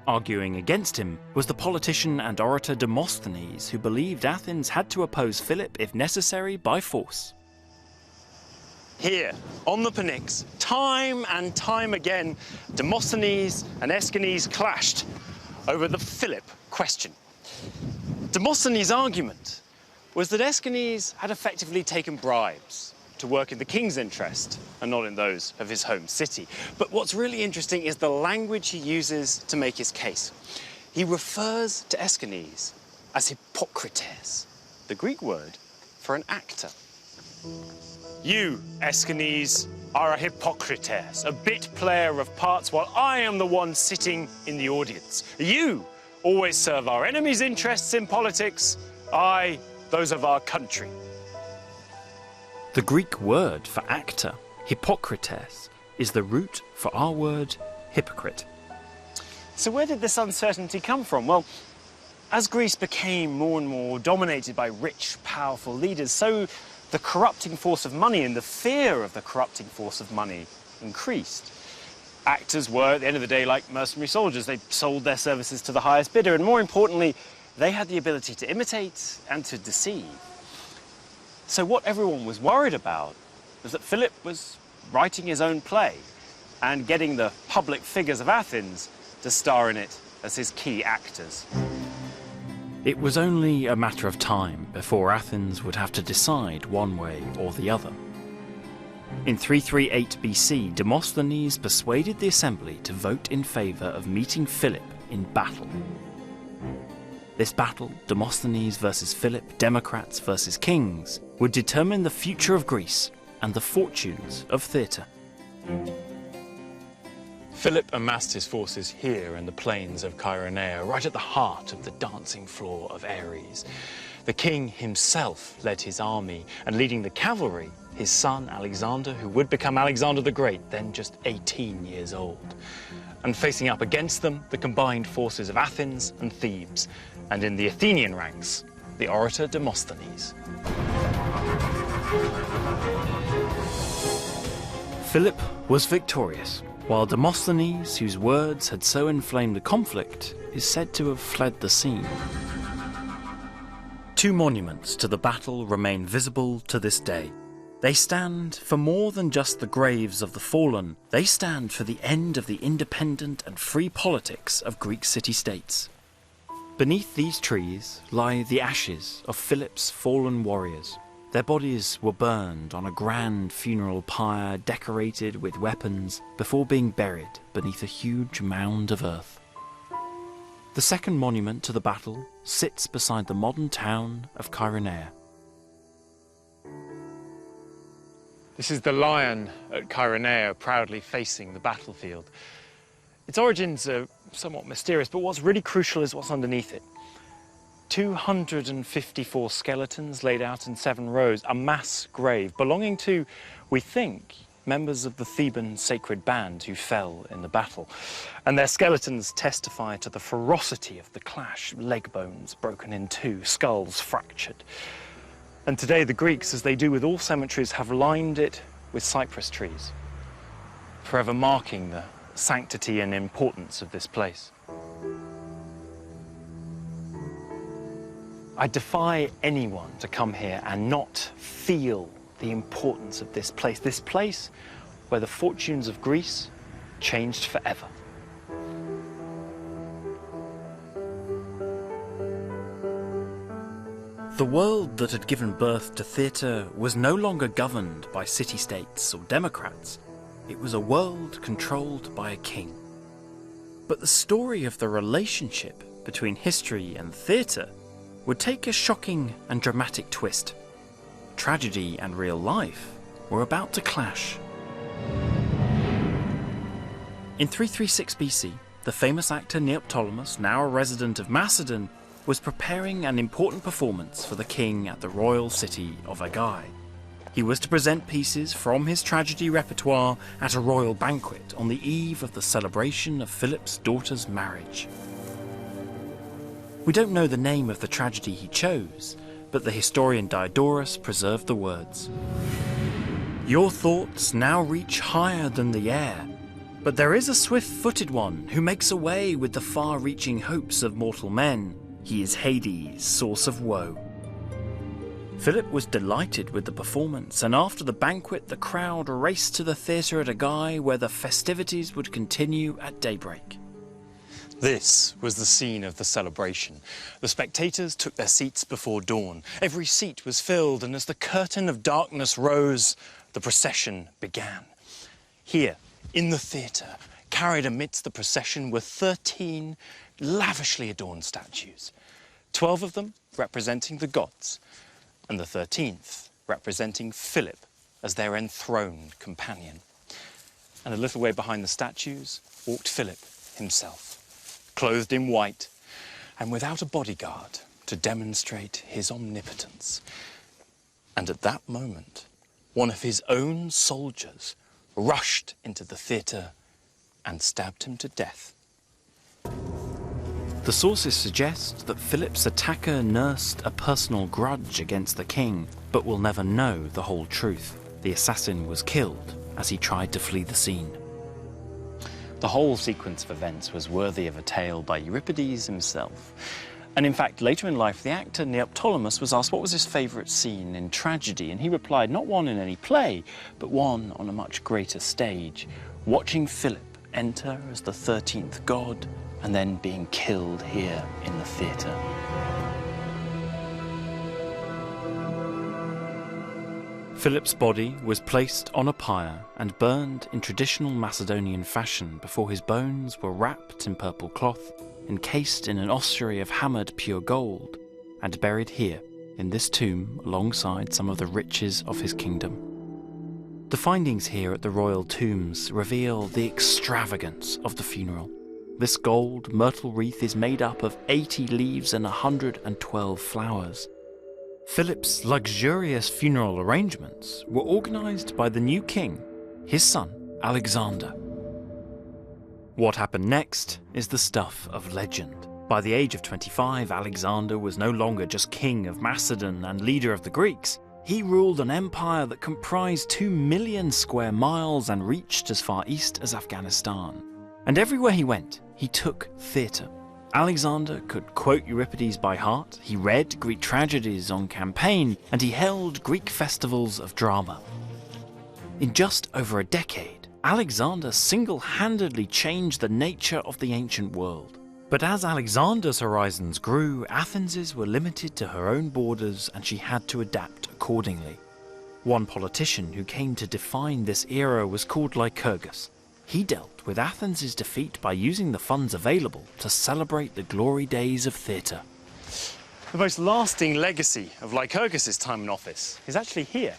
Arguing against him was the politician and orator Demosthenes, who believed Athens had to oppose Philip if necessary by force. Here, on the Pnyx, time and time again, Demosthenes and Aeschines clashed over the Philip question. Demosthenes' argument was that Aeschines had effectively taken bribes to work in the king's interest and not in those of his home city. But what's really interesting is the language he uses to make his case. He refers to Aeschines as Hippocrates, the Greek word for an actor. You, Aeschines, are a Hippocrates, a bit player of parts, while I am the one sitting in the audience. You always serve our enemies' interests in politics, I those of our country. The Greek word for actor, Hippocrates, is the root for our word hypocrite. So where did this uncertainty come from? Well, as Greece became more and more dominated by rich, powerful leaders, so the corrupting force of money and the fear of the corrupting force of money increased. Actors were, at the end of the day, like mercenary soldiers. They sold their services to the highest bidder, and more importantly, they had the ability to imitate and to deceive. So what everyone was worried about was that Philip was writing his own play and getting the public figures of Athens to star in it as his key actors. It was only a matter of time before Athens would have to decide one way or the other. In 338 BC, Demosthenes persuaded the assembly to vote in favour of meeting Philip in battle. This battle, Demosthenes versus Philip, democrats versus kings, would determine the future of Greece and the fortunes of theatre. Philip amassed his forces here in the plains of Chaeronea, right at the heart of the dancing floor of Ares. The king himself led his army, and leading the cavalry, his son Alexander, who would become Alexander the Great, then just 18 years old. And facing up against them, the combined forces of Athens and Thebes, and in the Athenian ranks, the orator Demosthenes. Philip was victorious, while Demosthenes, whose words had so inflamed the conflict, is said to have fled the scene. Two monuments to the battle remain visible to this day. They stand for more than just the graves of the fallen. They stand for the end of the independent and free politics of Greek city-states. Beneath these trees lie the ashes of Philip's fallen warriors. Their bodies were burned on a grand funeral pyre decorated with weapons before being buried beneath a huge mound of earth. The second monument to the battle sits beside the modern town of Chaeronea. This is the lion at Chaeronea, proudly facing the battlefield. Its origins are somewhat mysterious, but what's really crucial is what's underneath it. 254 skeletons laid out in 7 rows, a mass grave belonging to, we think, members of the Theban sacred band who fell in the battle. And their skeletons testify to the ferocity of the clash, leg bones broken in two, skulls fractured. And today the Greeks, as they do with all cemeteries, have lined it with cypress trees, forever marking the sanctity and importance of this place. I defy anyone to come here and not feel the importance of this place where the fortunes of Greece changed forever. The world that had given birth to theatre was no longer governed by city-states or democrats. It was a world controlled by a king. But the story of the relationship between history and theatre would take a shocking and dramatic twist. Tragedy and real life were about to clash. In 336 BC, the famous actor Neoptolemus, now a resident of Macedon, was preparing an important performance for the king at the royal city of Aigai. He was to present pieces from his tragedy repertoire at a royal banquet on the eve of the celebration of Philip's daughter's marriage. We don't know the name of the tragedy he chose, but the historian Diodorus preserved the words. Your thoughts now reach higher than the air, but there is a swift-footed one who makes away with the far-reaching hopes of mortal men. He is Hades, source of woe. Philip was delighted with the performance, and after the banquet the crowd raced to the theatre at Aigai, where the festivities would continue at daybreak. This was the scene of the celebration. The spectators took their seats before dawn. Every seat was filled, and as the curtain of darkness rose, the procession began. Here, in the theatre, carried amidst the procession were 13 lavishly adorned statues, 12 of them representing the gods, and the 13th representing Philip as their enthroned companion. And a little way behind the statues walked Philip himself, clothed in white and without a bodyguard to demonstrate his omnipotence. And at that moment, one of his own soldiers rushed into the theatre and stabbed him to death. The sources suggest that Philip's attacker nursed a personal grudge against the king, but will never know the whole truth. The assassin was killed as he tried to flee the scene. The whole sequence of events was worthy of a tale by Euripides himself. And in fact, later in life, the actor Neoptolemus was asked what was his favourite scene in tragedy, and he replied, not one in any play, but one on a much greater stage, watching Philip enter as the 13th god and then being killed here in the theatre. Philip's body was placed on a pyre and burned in traditional Macedonian fashion before his bones were wrapped in purple cloth, encased in an ossuary of hammered pure gold, and buried here, in this tomb, alongside some of the riches of his kingdom. The findings here at the royal tombs reveal the extravagance of the funeral. This gold myrtle wreath is made up of 80 leaves and 112 flowers. Philip's luxurious funeral arrangements were organised by the new king, his son Alexander. What happened next is the stuff of legend. By the age of 25, Alexander was no longer just king of Macedon and leader of the Greeks. He ruled an empire that comprised 2 million square miles and reached as far east as Afghanistan. And everywhere he went, he took theatre. Alexander could quote Euripides by heart, he read Greek tragedies on campaign, and he held Greek festivals of drama. In just over a decade, Alexander single-handedly changed the nature of the ancient world. But as Alexander's horizons grew, Athens's were limited to her own borders and she had to adapt accordingly. One politician who came to define this era was called Lycurgus. He dealt with Athens's defeat by using the funds available to celebrate the glory days of theatre. The most lasting legacy of Lycurgus' time in office is actually here.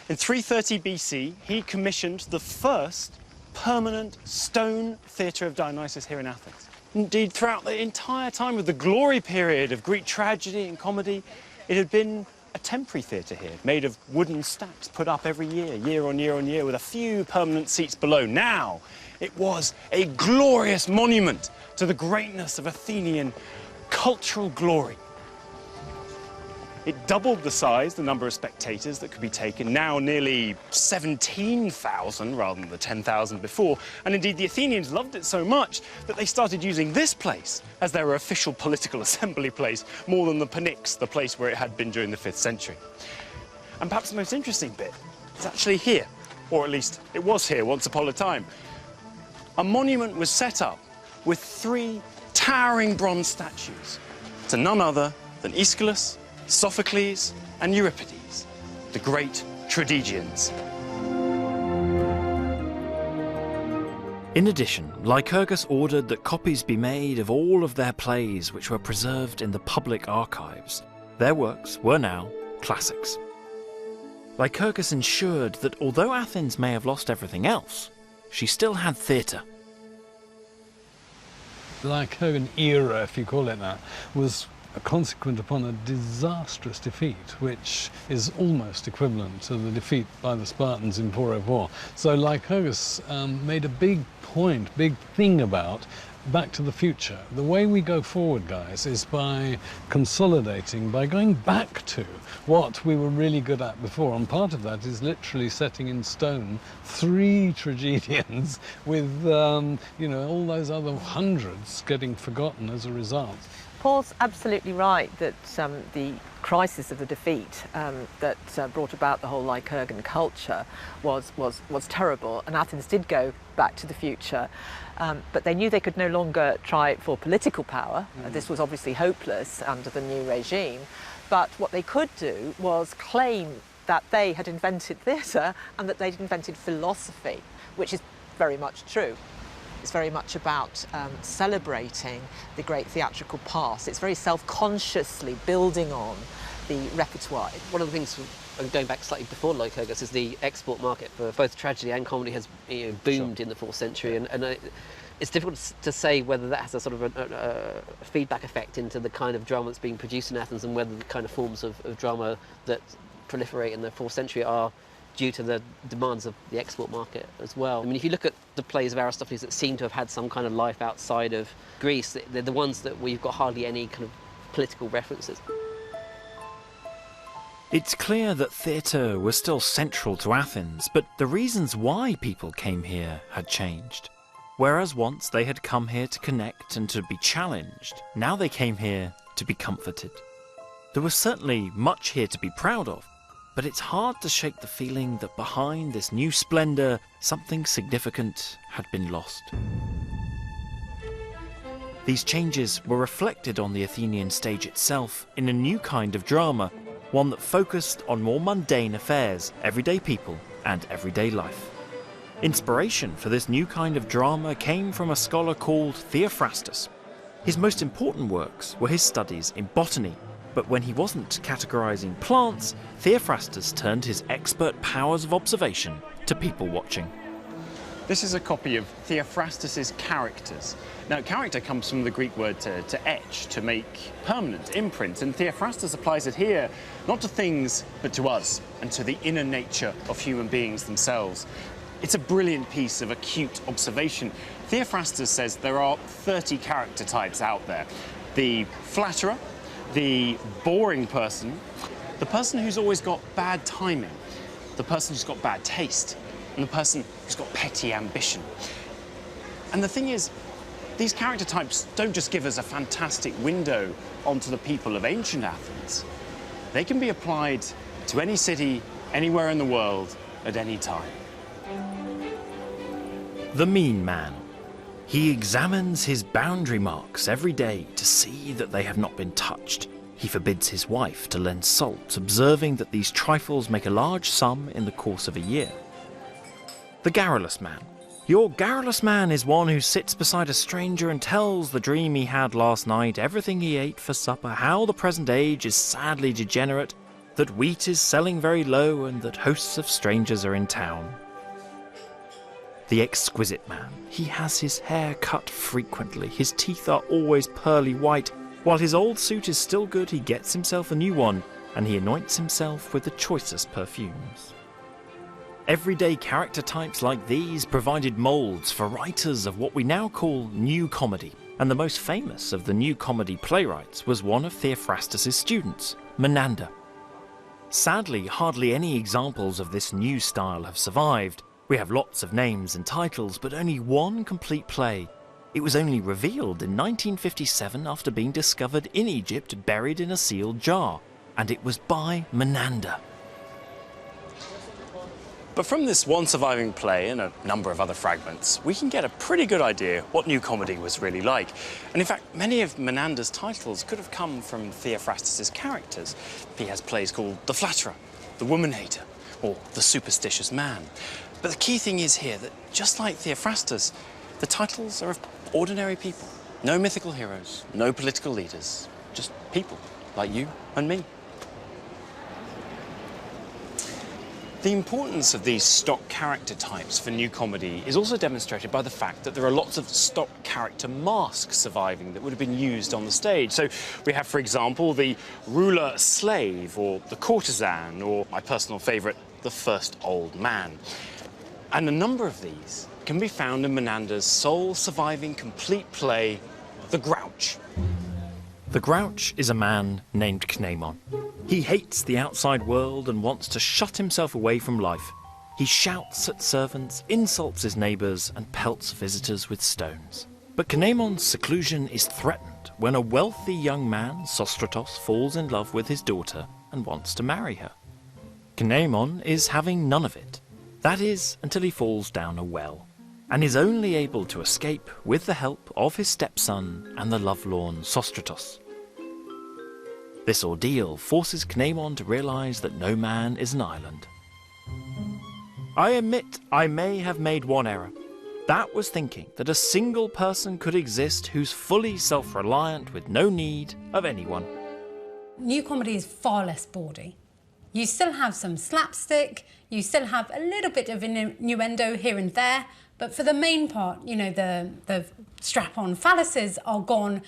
In 330 BC, he commissioned the first permanent stone theatre of Dionysus here in Athens. Indeed, throughout the entire time of the glory period of Greek tragedy and comedy, it had been a temporary theatre here, made of wooden stacks put up every year on year, with a few permanent seats below. Now, it was a glorious monument to the greatness of Athenian cultural glory. It doubled the size, the number of spectators that could be taken, now nearly 17,000 rather than the 10,000 before. And indeed, the Athenians loved it so much that they started using this place as their official political assembly place, more than the Pnyx, the place where it had been during the 5th century. And perhaps the most interesting bit is actually here, or at least it was here once upon a time. A monument was set up with 3 towering bronze statues to none other than Aeschylus, Sophocles and Euripides, the great tragedians. In addition, Lycurgus ordered that copies be made of all of their plays which were preserved in the public archives. Their works were now classics. Lycurgus ensured that although Athens may have lost everything else, she still had theatre. The Lycurgan era, if you call it that, was consequent upon a disastrous defeat, which is almost equivalent to the defeat by the Spartans in 404. So Lycurgus made a big thing about back to the future. The way we go forward, guys, is by consolidating, by going back to what we were really good at before. And part of that is literally setting in stone 3 tragedians with, you know, all those other hundreds getting forgotten as a result. Paul's absolutely right that the crisis of the defeat that brought about the whole Lycurgan culture was terrible, and Athens did go back to the future, but they knew they could no longer try for political power. This was obviously hopeless under the new regime, but what they could do was claim that they had invented theatre and that they'd invented philosophy, which is very much true. It's very much about celebrating the great theatrical past. It's very self-consciously building on the repertoire. One of the things, going back slightly before Lycurgus, is the export market for both tragedy and comedy has boomed in the 4th century, and it's difficult to say whether that has a sort of a feedback effect into the kind of drama that's being produced in Athens, and whether the kind of forms of drama that proliferate in the 4th century are due to the demands of the export market as well. I mean, if you look at the plays of Aristophanes that seem to have had some kind of life outside of Greece, they're the ones that we've got hardly any kind of political references. It's clear that theatre was still central to Athens, but the reasons why people came here had changed. Whereas once they had come here to connect and to be challenged, now they came here to be comforted. There was certainly much here to be proud of, but it's hard to shake the feeling that behind this new splendour, something significant had been lost. These changes were reflected on the Athenian stage itself in a new kind of drama, one that focused on more mundane affairs, everyday people, and everyday life. Inspiration for this new kind of drama came from a scholar called Theophrastus. His most important works were his studies in botany, but when he wasn't categorizing plants, Theophrastus turned his expert powers of observation to people watching. This is a copy of Theophrastus's Characters. Now, character comes from the Greek word to etch, to make permanent, imprint, and Theophrastus applies it here, not to things, but to us, and to the inner nature of human beings themselves. It's a brilliant piece of acute observation. Theophrastus says there are 30 character types out there. The flatterer, the boring person, the person who's always got bad timing, the person who's got bad taste, and the person who's got petty ambition. And the thing is, these character types don't just give us a fantastic window onto the people of ancient Athens. They can be applied to any city, anywhere in the world, at any time. The mean man. He examines his boundary marks every day to see that they have not been touched. He forbids his wife to lend salt, observing that these trifles make a large sum in the course of a year. The garrulous man. Your garrulous man is one who sits beside a stranger and tells the dream he had last night, everything he ate for supper, how the present age is sadly degenerate, that wheat is selling very low, and that hosts of strangers are in town. The exquisite man. He has his hair cut frequently, his teeth are always pearly white. While his old suit is still good, he gets himself a new one, and he anoints himself with the choicest perfumes. Everyday character types like these provided moulds for writers of what we now call new comedy, and the most famous of the new comedy playwrights was one of Theophrastus's students, Menander. Sadly, hardly any examples of this new style have survived. We have lots of names and titles, but only one complete play. It was only revealed in 1957 after being discovered in Egypt buried in a sealed jar, and it was by Menander. But from this one surviving play and a number of other fragments, we can get a pretty good idea what new comedy was really like. And in fact, many of Menander's titles could have come from Theophrastus's Characters. He has plays called The Flatterer, The Woman-Hater, or The Superstitious Man. But the key thing is here that, just like Theophrastus, the titles are of ordinary people. No mythical heroes, no political leaders, just people like you and me. The importance of these stock character types for new comedy is also demonstrated by the fact that there are lots of stock character masks surviving that would have been used on the stage. So we have, for example, the ruler slave, or the courtesan, or my personal favourite, the first old man. And a number of these can be found in Menander's sole surviving complete play, The Grouch. The Grouch is a man named Cnemon. He hates the outside world and wants to shut himself away from life. He shouts at servants, insults his neighbours, and pelts visitors with stones. But Cnemon's seclusion is threatened when a wealthy young man, Sostratos, falls in love with his daughter and wants to marry her. Cnemon is having none of it. That is, until he falls down a well, and is only able to escape with the help of his stepson and the lovelorn Sostratos. This ordeal forces Cnemon to realise that no man is an island. I admit I may have made one error. That was thinking that a single person could exist who's fully self-reliant with no need of anyone. New comedy is far less bawdy. You still have some slapstick, you still have a little bit of innuendo here and there, but for the main part, you know, the strap-on phalluses are gone.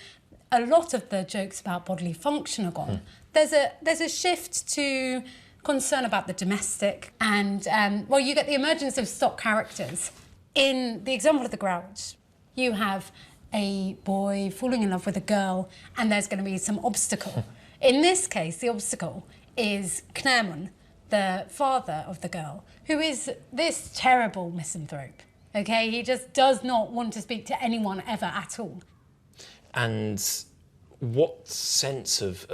A lot of the jokes about bodily function are gone. There's a shift to concern about the domestic, and well, you get the emergence of stock characters. In the example of The Grouch, you have a boy falling in love with a girl, and there's going to be some obstacle. In this case, the obstacle is Cnemon, the father of the girl, who is this terrible misanthrope. Okay, he just does not want to speak to anyone ever at all. And what sense of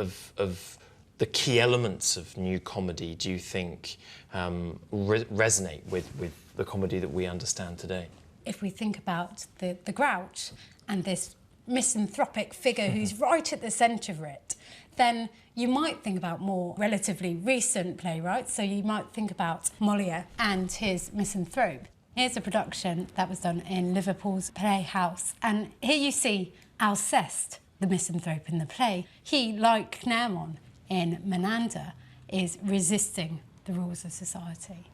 the key elements of new comedy do you think resonate with the comedy that we understand today? If we think about the Grouch and this misanthropic figure who's right at the centre of it, then you might think about more relatively recent playwrights. So you might think about Molière and his misanthrope. Here's a production that was done in Liverpool's Playhouse. And here you see Alceste, the misanthrope in the play. He, like Cnemon in Menander, is resisting the rules of society.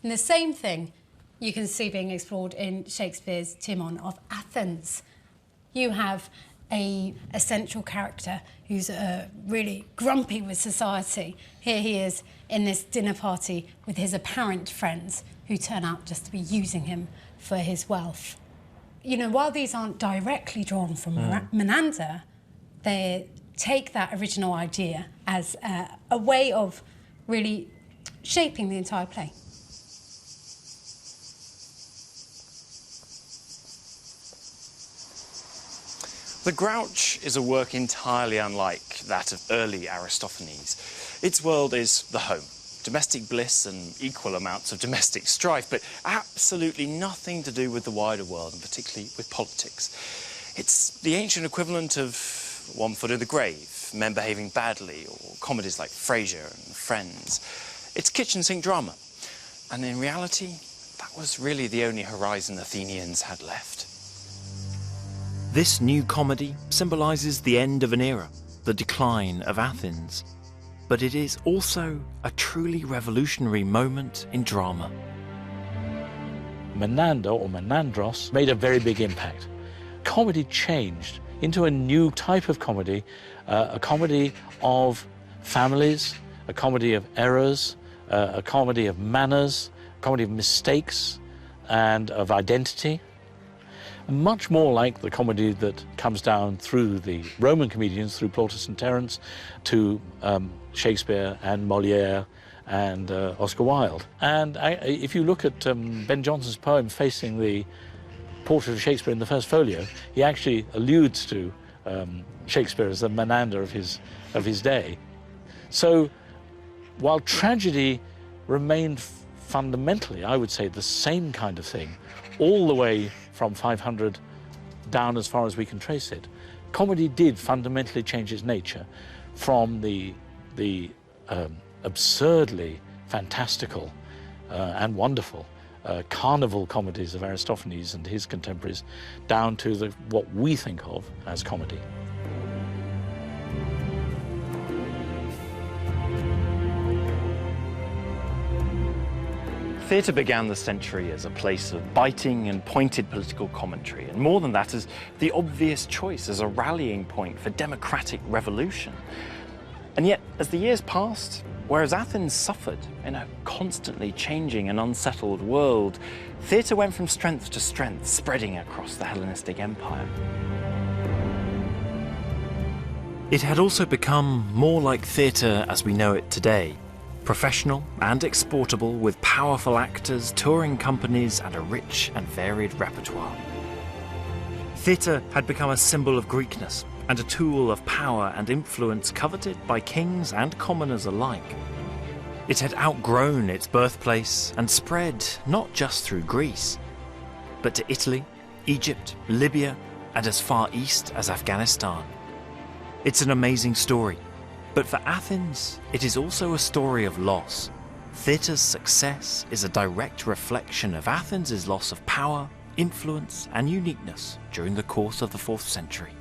And the same thing you can see being explored in Shakespeare's Timon of Athens. You have a central character who's really grumpy with society. Here he is in this dinner party with his apparent friends who turn out just to be using him for his wealth. You know, while these aren't directly drawn from Menander, they take that original idea as a way of really shaping the entire play. The Grouch is a work entirely unlike that of early Aristophanes. Its world is the home, domestic bliss and equal amounts of domestic strife, but absolutely nothing to do with the wider world, and particularly with politics. It's the ancient equivalent of One Foot in the Grave, Men Behaving Badly, or comedies like Frasier and Friends. It's kitchen sink drama, and in reality, that was really the only horizon Athenians had left. This new comedy symbolises the end of an era, the decline of Athens. But it is also a truly revolutionary moment in drama. Menander, or Menandros, made a very big impact. Comedy changed into a new type of comedy, a comedy of families, a comedy of errors, a comedy of manners, a comedy of mistakes and of identity. Much more like the comedy that comes down through the Roman comedians, through Plautus and Terence, to Shakespeare and Molière and Oscar Wilde. And if you look at Ben Jonson's poem Facing the Portrait of Shakespeare in the First Folio, he actually alludes to Shakespeare as the Menander of his day. So while tragedy remained fundamentally, I would say, the same kind of thing, all the way from 500 down as far as we can trace it, comedy did fundamentally change its nature from the absurdly fantastical and wonderful carnival comedies of Aristophanes and his contemporaries down to what we think of as comedy. Theatre began the century as a place of biting and pointed political commentary, and more than that, as the obvious choice as a rallying point for democratic revolution. And yet, as the years passed, whereas Athens suffered in a constantly changing and unsettled world, theatre went from strength to strength, spreading across the Hellenistic Empire. It had also become more like theatre as we know it today. Professional and exportable, with powerful actors, touring companies and a rich and varied repertoire. Theatre had become a symbol of Greekness and a tool of power and influence coveted by kings and commoners alike. It had outgrown its birthplace and spread not just through Greece, but to Italy, Egypt, Libya, and as far east as Afghanistan. It's an amazing story. But for Athens, it is also a story of loss. Theatre's success is a direct reflection of Athens' loss of power, influence, and uniqueness during the course of the 4th century.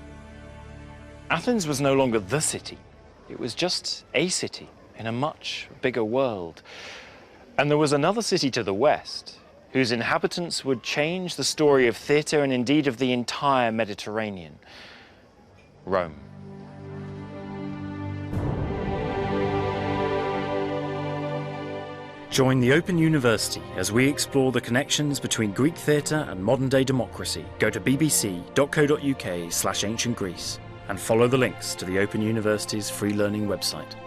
Athens was no longer the city. It was just a city in a much bigger world. And there was another city to the west, whose inhabitants would change the story of theatre and indeed of the entire Mediterranean: Rome. Join the Open University as we explore the connections between Greek theatre and modern-day democracy. Go to bbc.co.uk/ancient Greece and follow the links to the Open University's free learning website.